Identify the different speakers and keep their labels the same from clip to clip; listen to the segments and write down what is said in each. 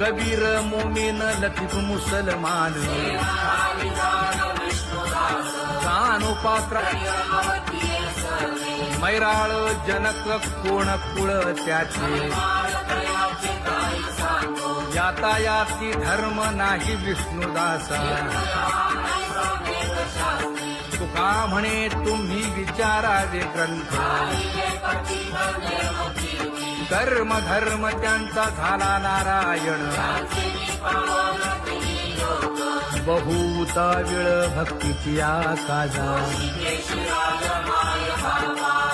Speaker 1: कबीर मोमीन लतीफ मुसलमान कानोपात्र मैराळ जनक कोण कुळ त्याचे यातायाती धर्म नाही विष्णुदासा तुका म्हणे तुम्ही विचारावे ग्रंथ कर्म धर्म त्यांचा झाला नारायण बहुता वेळ भक्तीची आकाजा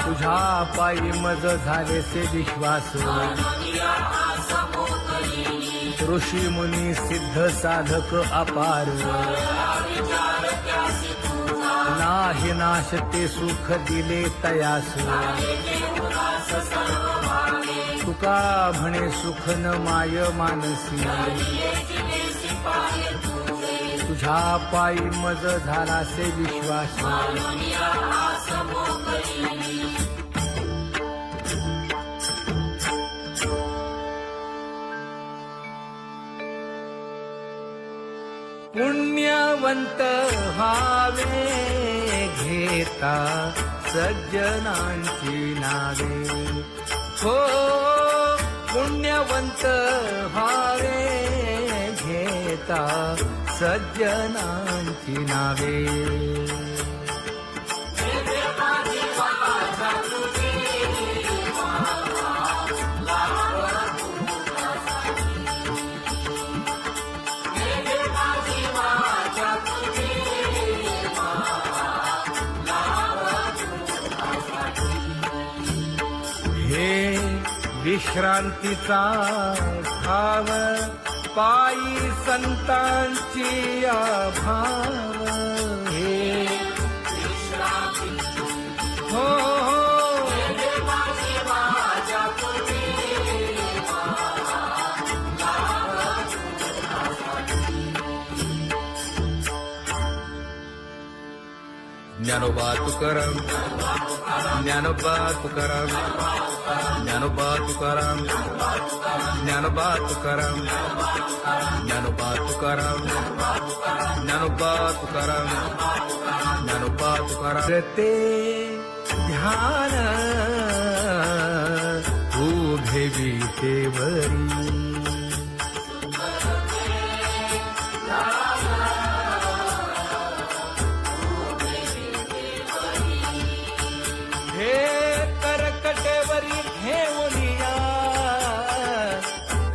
Speaker 1: तुझ्या पायी मज झालेसे विश्वास ऋषी मुनी सिद्ध साधक अपार नाही नाश ते सुख दिले तयास तुका म्हणे सुख न माय मानसी तुझ्या पायी मज झालासे विश्वास पुण्यवंत व्हावे घेता सज्जनांची नावे हो पुण्यवंत व्हावे घेता सज्जनांची नावे हे विश्रांतीचा भाव पायी संतांची अभाव हे हो ज्ञानोबा तुकाराम ज्ञानोबा तुकाराम ज्ञानोबा तुकाराम ज्ञानोबा तुकाराम ज्ञानोबा तुकाराम ज्ञानोबा तुकाराम ज्ञानोबा तुकाराम ते ध्यान उभे विटेवरी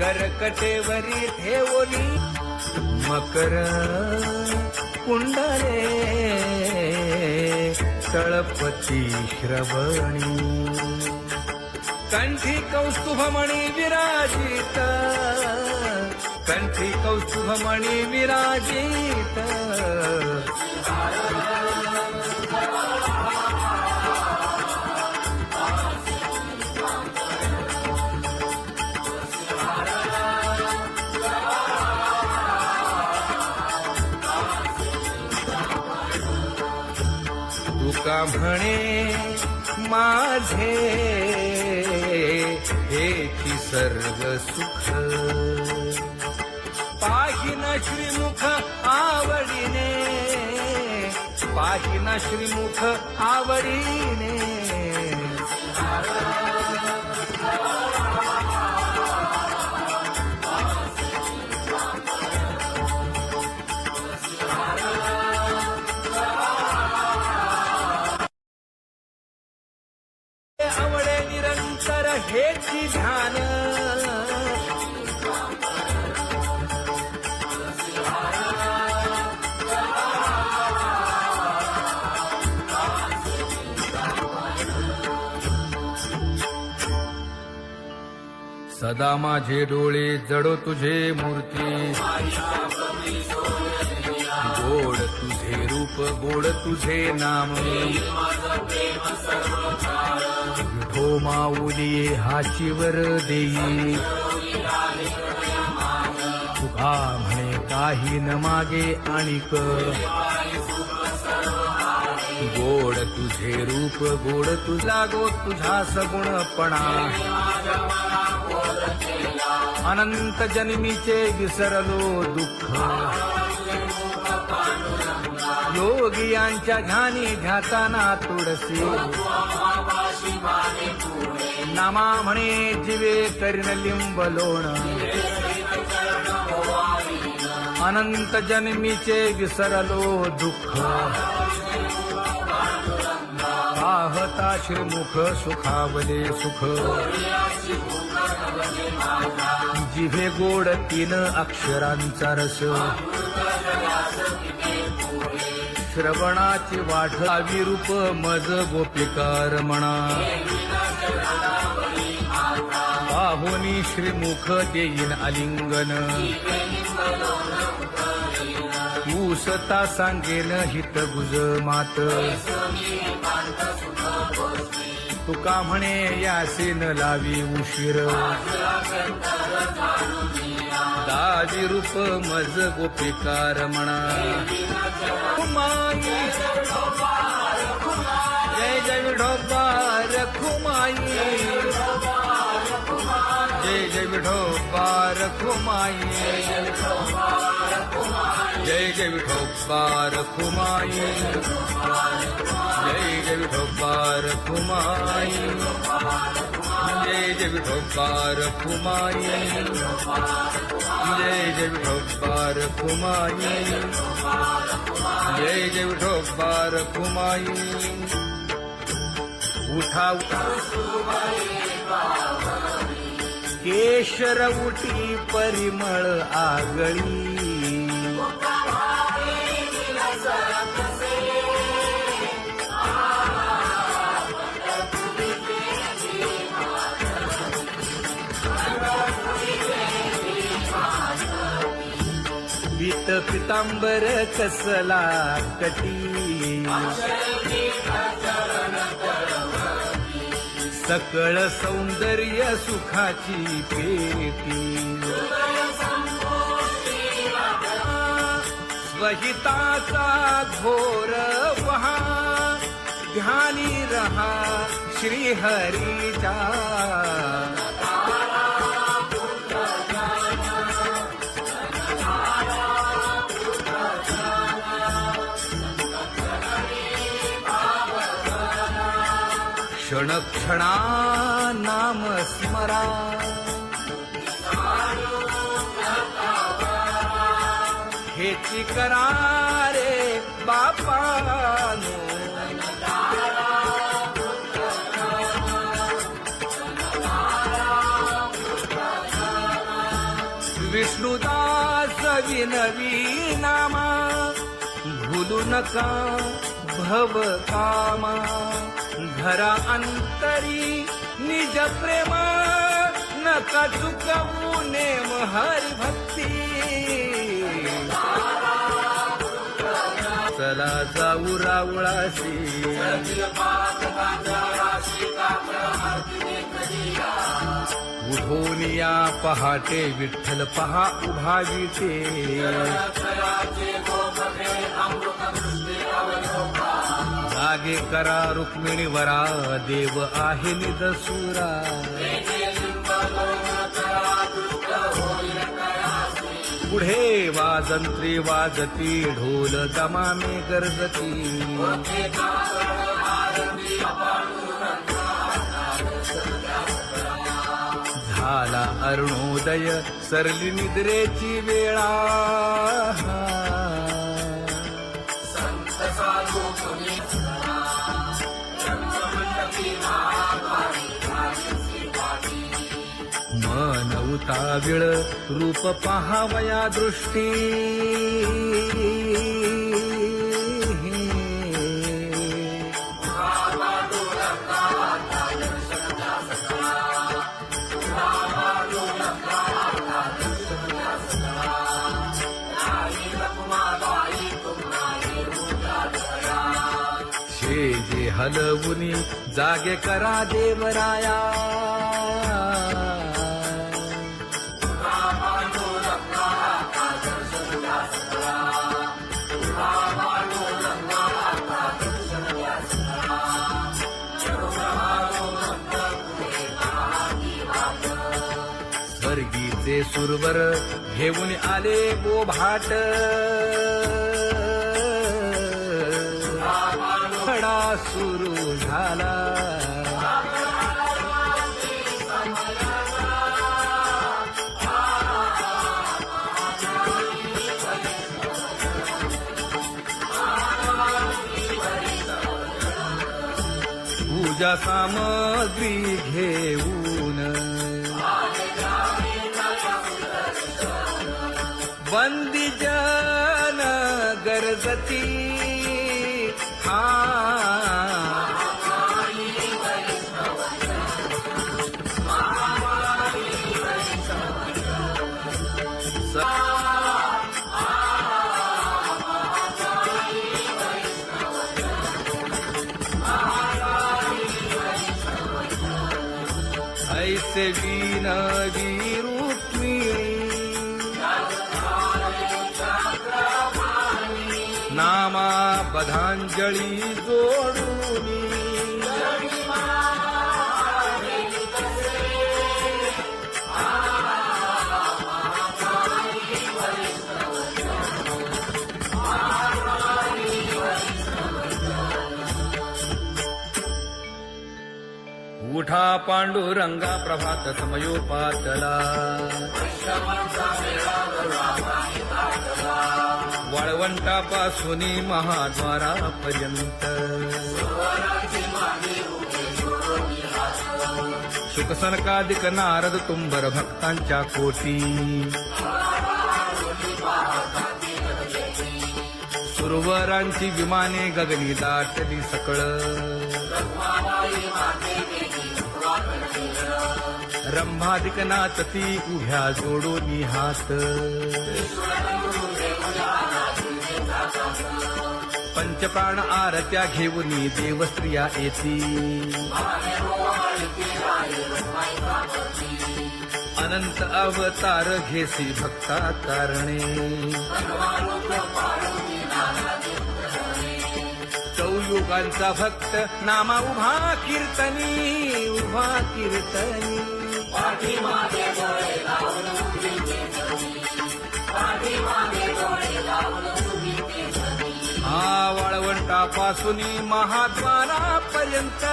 Speaker 1: करकटेवरी ठेवली मकर कुंडले तळपती श्रवणी कंठी कौस्तुभमणी विराजित कंठी कौस्तुभमणी विराजित तुका म्हणे माझे हेची सर्व सुख पाहिन श्रीमुख आवडीने पाहिन श्रीमुख आवडीने आवडे निरंतर हेची ध्यान सदा माझे डोळे जडो तुझे मूर्ती गोड तुझे रूप गोड तुझे नाम विठो माऊली हाचीवर देई तुका म्हणे काही न मागे आणिक गोड तुझे रूप गोड तुझा गो तुझा सगुणपणा अनंत जन्मीचे विसरलो दुःख योगियांच्या ध्यानी ध्याताना तुळसी नामा म्हणे जीवे करीन लिंब लोण अनंत जन्मीचे विसरलो दुःख पाहता श्रीमुख सुखावले सुख जिभे गोड 3 अक्षरांचा रस श्रवणाची वाढ विरूप मज गोपिकार म्हणा पाहुनी श्रीमुख देईन आलिंगन ऊसता सांगेन हित गुज मात तुका म्हणे यासीन लावी उशीर दावी रूप मज गोपिकार म्हणा खुमाई जय जय विठोबार खुमाई जय जय विठोबार खुमाई जय जय विठोबार खुमाई जय जय विठोबार खुमाई जय जय विठोबार खुमाई जय जय विठोबार खुमाई जय जय विठोबार खुमाई उठा केशर उठी परिमळ आगळी पीत पितांबर कसला कटी सकळ सौंदर्य सुखाची पेटी स्वहिताचा घोर वहा ध्यानी रहा श्रीहरीचा क्षण क्षणा नाम स्मरा हेची करा रे बापानो विष्णुदास विनवी नामा भूलू नका भव कामा धरा अंतरी निज प्रेमा नका चुकवू नेम हरी भक्ती चला जाऊ रावळाशी उठोनिया पहाटे विठ्ठल पहा उभा विटे जागे करा रुक्मिणी वरा देव आहे निदसुरा पुढे वाजंत्री वाजती ढोल दमामे गरजती झाला अरुणोदय सरली निद्रेची वेळा मन उताविळ रूप पहावया दृष्टी जे हलवुनी जागे करा देवराया स्वर्गी ते सुरवर घेऊन आले बोभाट खडा सुरू झाला पूजा सामग्री घेऊन बंदी जन गरजती ऐसे विनवी रुक्मिणी नामा बधांजळी जोडूनी उठा पांडुरंगा प्रभात समयोपातला वाळवंटापासून महाद्वारापर्यंत शुकसनकादिक नारद तुंबर भक्तांच्या कोटी सुरवरांची विमाने गगनी दाटली सकळ रंभादिक नाचती उभ्या जोडोनी हात पंचप्राण आरत्या घेऊनी देवस्त्रिया येती अनंत अवतार घेसी भक्ता तारणे चौयुगांचा भक्त नामा उभा कीर्तनी उभा कीर्तनी वाळवंटापासून महाद्वारापर्यंत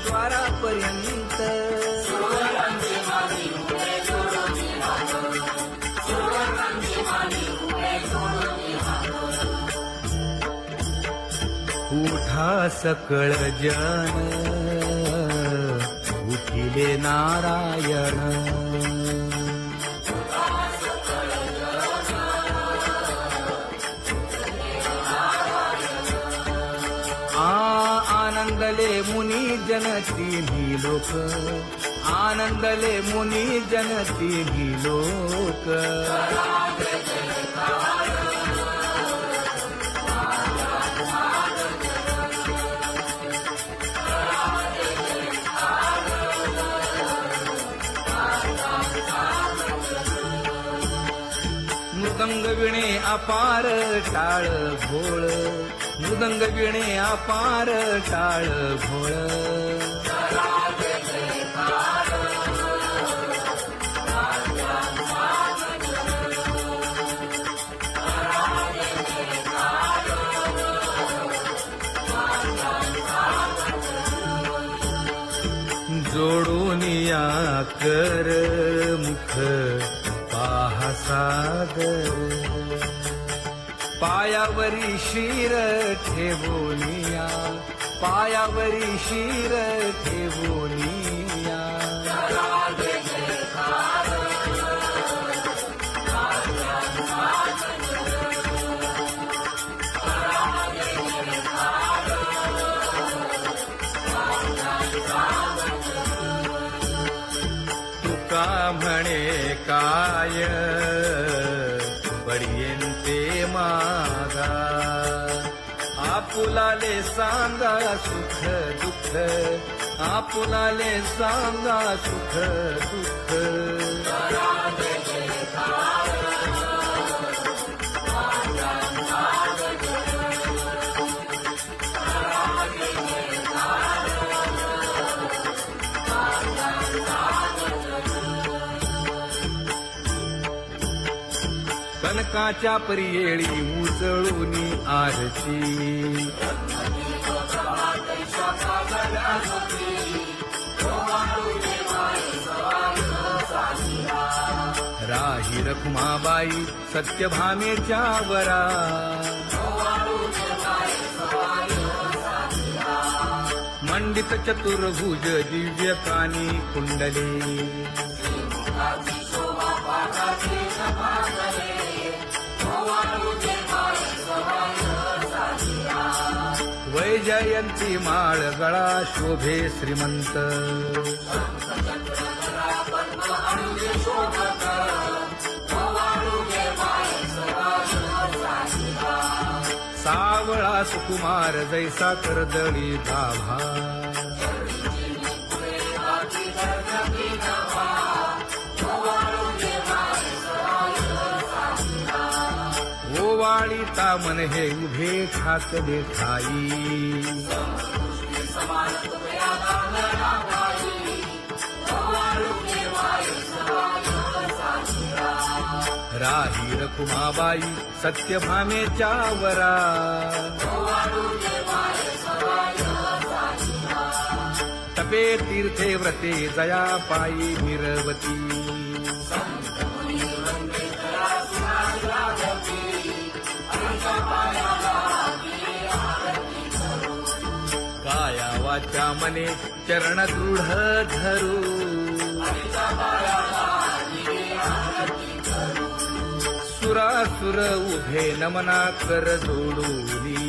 Speaker 1: द्वारापर्यंत उठा सकळ जन उठिले नारायण आनंदले मुनी जन तिन्ही लोक आनंदले मुनी जन तिन्ही लोक मृदंग विणे अपार टाळ भोळ मृदंग विणे अपार टाळ भोळ जोडूनिया कर मुख पाहा सागर पायावरी शिर ठेवोनिया पायावरी शिर ठेवोनिया तुका म्हणे काय बडियेंते मागा आपुलाले सांगा सुख दुःख आपुलाले सांगा सुख दुःख सनकाच्या परियेळी उजळूनी आरती राही रखुमाबाई सत्यभामेच्या वरा मंडित चतुर्भुज दिव्य कानी कुंडले वैजयंती माळ गळा शोभे श्रीमंत सावळा सुकुमार जैसा कर्दळी गाभा ओवाळी तामन हे उभे ठाकले ठाई राही रखुमाबाई सत्यभामेच्या वरा तपे तीर्थे व्रते जया पायी मिरवती काया वाचा मने चरण दृढ धरू सुरासुर उभे नमना कर जोडूनी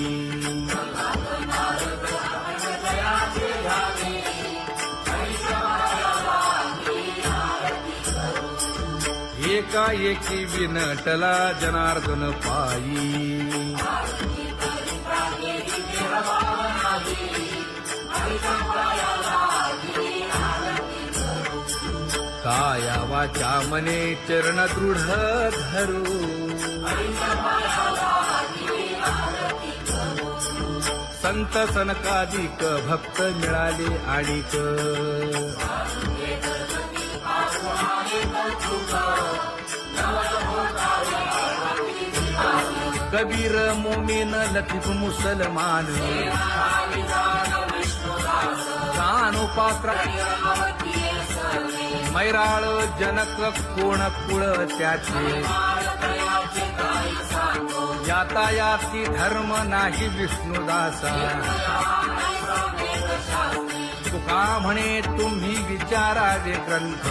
Speaker 1: एकाएकी विनटला जनार्दन पायी काया वाचा मने चरण दृढ धरू संत सनकादिक भक्त मिळाले आणिक कबीर मोमीन लतीफ मुसलमान कानोपात्र मैराळ जनक कोण कुळ त्याचे यातायाती धर्म नाही विष्णुदासा तुका म्हणे तुम्ही विचारावे ग्रंथ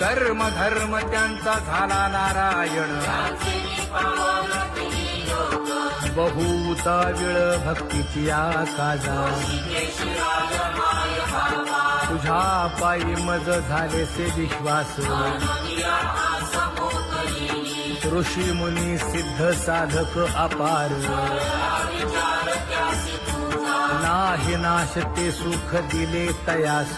Speaker 1: कर्म धर्म त्यांचा झाला नारायण बहुता वेळ भक्तीची काजा तुझ्या पायी मज झालेसे विश्वास ऋषी मुनी सिद्ध साधक अपार नाही नाश ते सुख दिले तयास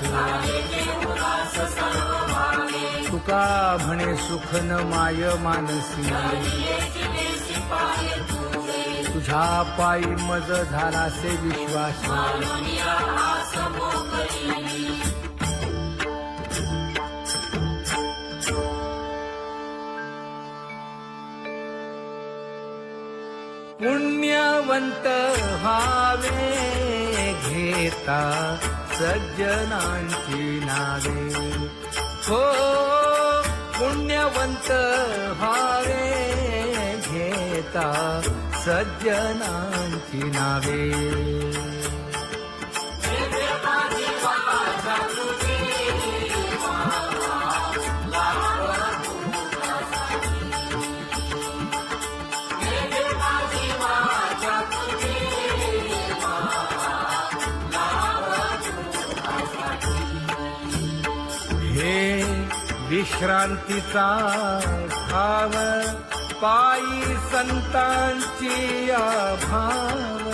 Speaker 1: तुका म्हणे सुख न माय मानसी तुझ्या पायी मज झालासे विश्वास पुण्यवंत व्हावे घेता सज्जनांची नावे हो पुण्यवंत व्हावे घेता सज्जनांची नावे विश्रांतीचा भाव पायी संतांची भाव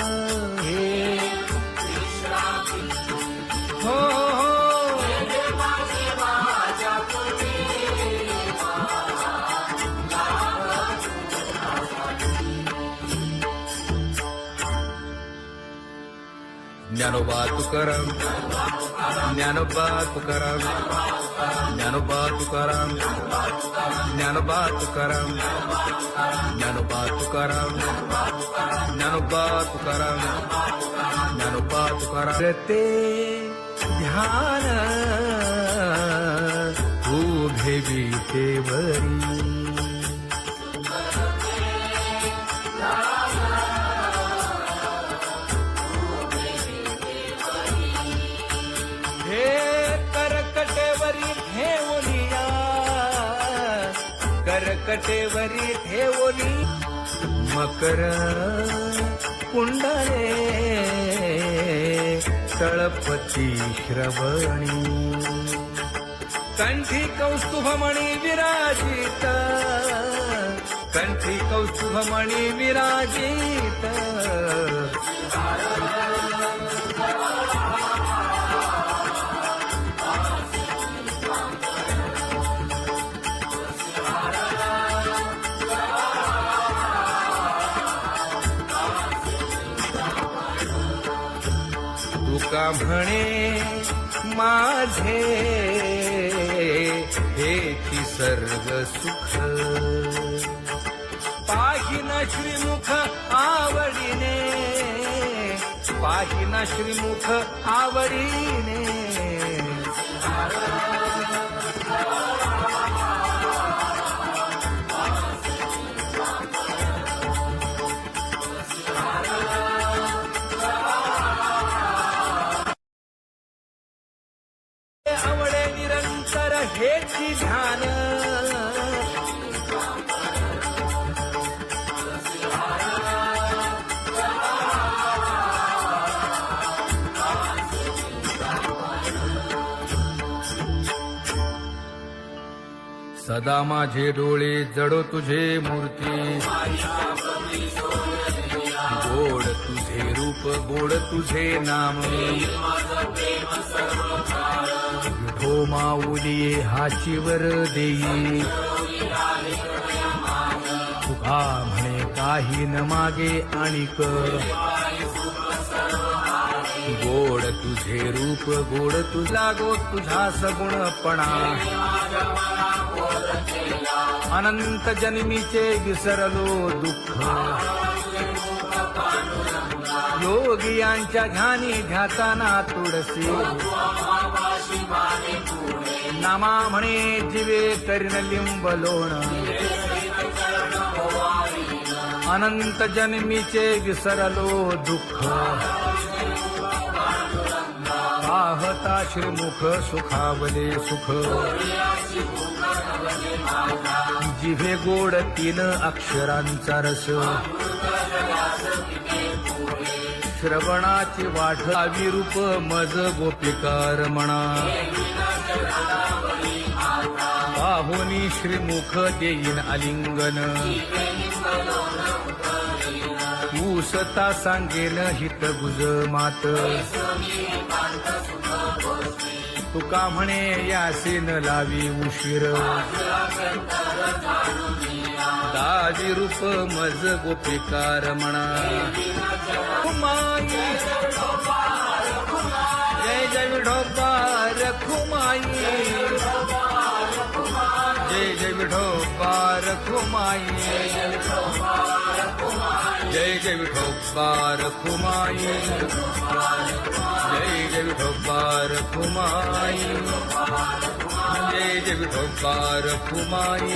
Speaker 1: हे हो ज्ञानोबा तुकाराम ज्ञानोबा तुकाराम ज्ञानोबा तुकाराम ज्ञानोबा तुकाराम ज्ञानोबा तुकाराम ज्ञानोबा तुकाराम ज्ञानोबा तुकाराम ते ध्यान उभे विटेवरी करकटेवरी ठेवली मकर कुंडले तळपती श्रवणी कंठी कौस्तुभमणी विराजित कंठी कौस्तुभमणी विराजित तुका म्हणे माझे हेची सर्व सुख पाहिन श्रीमुख आवडीने पाहिन श्रीमुख आवडीने आवडे निरंतर हेची ध्यान सदा माझे डोळे जडो तुझे मूर्ती गोड तुझे रूप गोड तुझे नाम विठो माऊली हाचीवर देई तुका म्हणे काही न मागे आणिक गोड तुझे रूप गोड तुझा गो तुझा सगुणपणा अनंत जन्मीचे विसरलो दुःख योगियांच्या ध्यानी ध्याताना तुळसी नामा म्हणे जीवे करीन लिंबलोण अनंत जन्मीचे विसरलो दुःख पाहता श्रीमुख सुखावले सुख जिभे गोड 3 अक्षरांचा रस श्रवणाची वाढ विरूप मज गोपिकार म्हणा पाहुनी श्रीमुख देईन आलिंगन ऊसता सांगेन हित गुज मात तुका म्हणे यासीन लावी उशीर दावी रूप मज गोपिकार म्हणा खुमाई जय जय विठोबा रखुमाई जय जय विठोबा रखुमाई जय जय विठोबा रखुमाई जय जय विठोबा रखुमाई जय जय विठोबा रखुमाई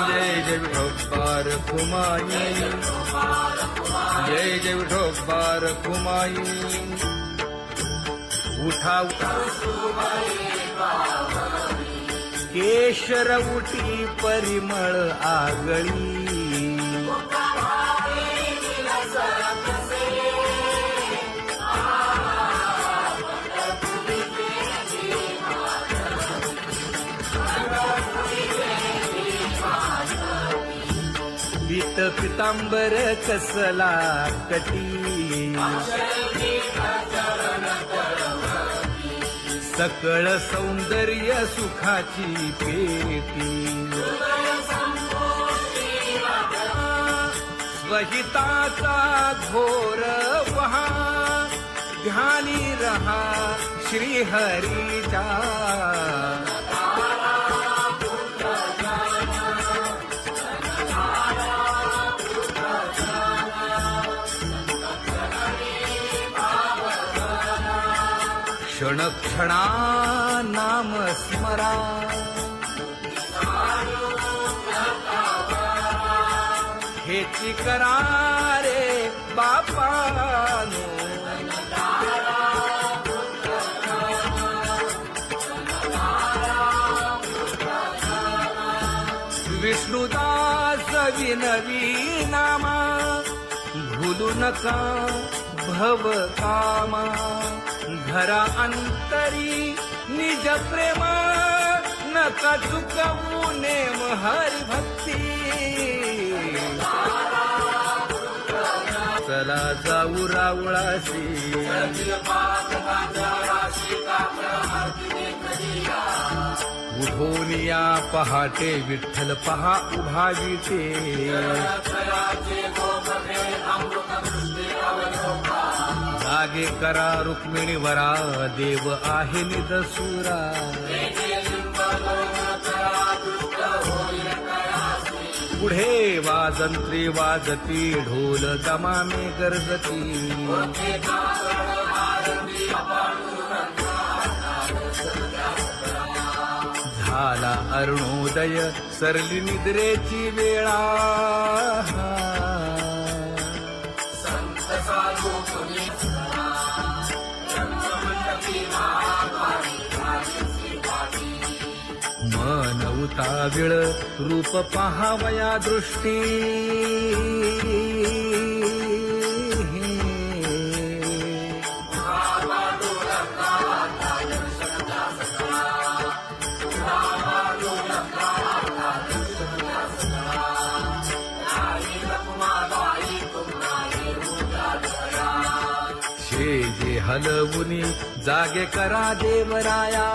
Speaker 1: जय जय विठोबा रखुमाई जय जय विठोबा रखुमाई उठा केशर उठी परिमळ आगळी पीत पितांबर कसला कटी सकळ सौंदर्य सुखाची पेटी स्वहिताचा घोर वहा ध्यानी रहा श्री हरीचा. क्षण क्षणा नाम स्मरा. हेची करा रे बापानो. विष्णुदास विनवी नामा. भूलू नका भव कामा. घरा अंतरी निज प्रेम. नका चुकवू नेम हरी भक्ती. चला जाऊ रावळाशी. उठोनिया पहाटे विठ्ठल पहा उभा विटे. जागे करा रुक्मिणीवरा. देव आहे निदसुरा. पुढे वाजंत्री वाजती. ढोल दमामे गरजती. झाला अरुणोदय सरली निद्रेची वेळा. मन उताविळ रूप पहावया दृष्टी. जे हलवुनी जागे करा देवराया.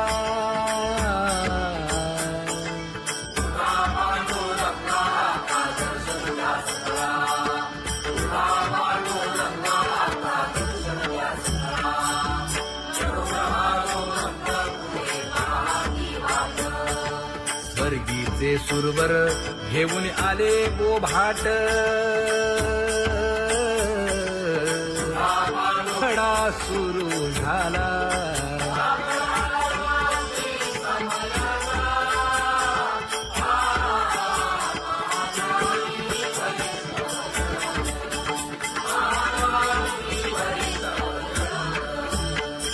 Speaker 1: स्वर्गीचे सुरवर घेऊन आले गोभाट. खडा सुरू झाला.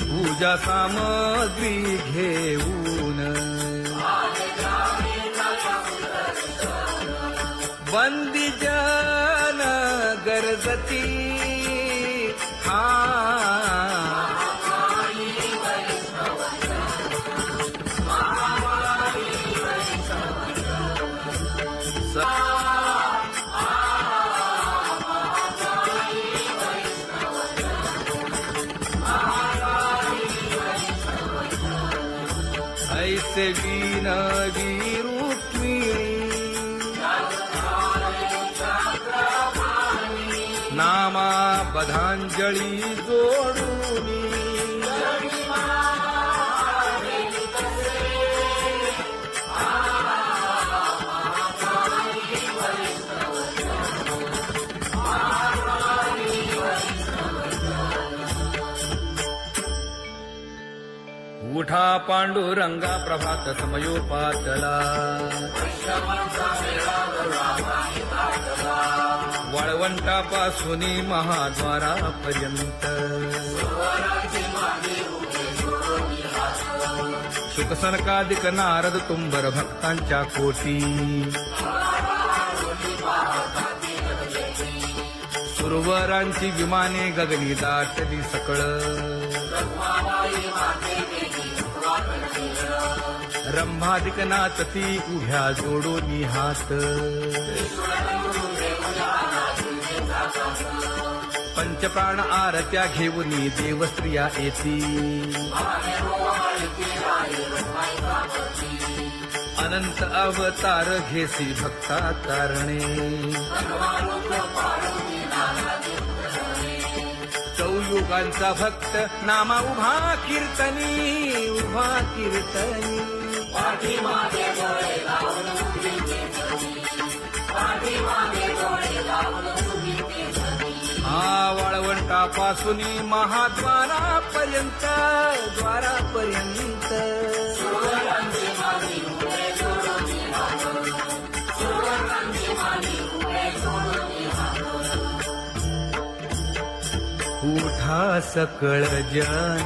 Speaker 1: पूजा सामग्री घेऊन. बंदी जन गरजती. ऐसे विनवी रुक्मिणी. नामा बधांजळी जोडूनी. उठा पांडुरंगा प्रभात समयोपातला. वाळवंटापासून महाद्वारापर्यंत. शुकसनकादिक नारद तुंबर भक्तांच्या कोटी. सुरवरांची विमाने गगनी दाटली सकळ. रंभादिक नाचती उभ्या जोडोनी हात. पंचप्राण आरत्या घेऊनी देवस्त्रिया येती. अनंत अवतार घेसी भक्ता तारणे. युगांचा भक्त नामा उभा कीर्तनी उभा कीर्तनी
Speaker 2: पाठीमागे डोळे लावून उभी ते धनी, पाठीमागे डोळे लावून उभी ते धनी.
Speaker 1: हा वाळवंटापासून महाद्वारापर्यंत द्वारापर्यंत
Speaker 2: सुवर्णांची माली उभे जोडून हात, सुवर्णांची माली उभे जोडून हात.
Speaker 1: उठा सकळ जन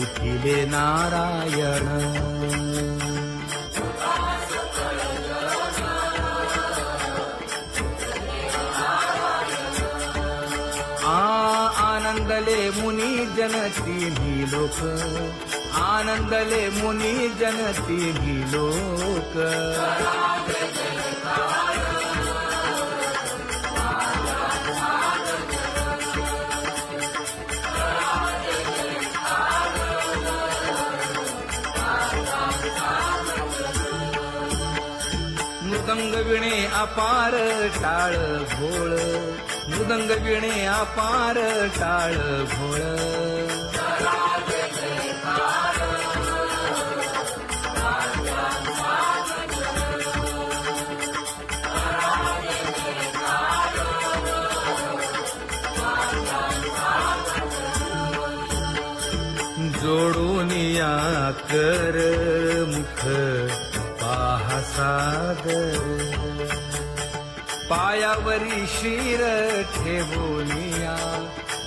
Speaker 1: उठिले नारायण आनंदले मुनी जन तिन्ही लोक आनंदले मुनी जन तिन्ही लोक मृदंग विणे अपार टाळ भोळ मृदंग विणे अपार टाळ भोळ जोडून या कर मुख पाहा सादर पायावरी शिर ठेवोनिया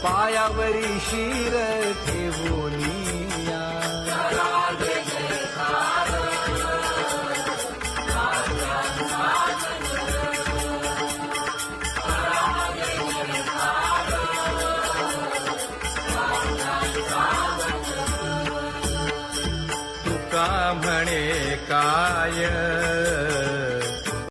Speaker 1: पायावरी शिर ठेवोनिया तुका म्हणे काय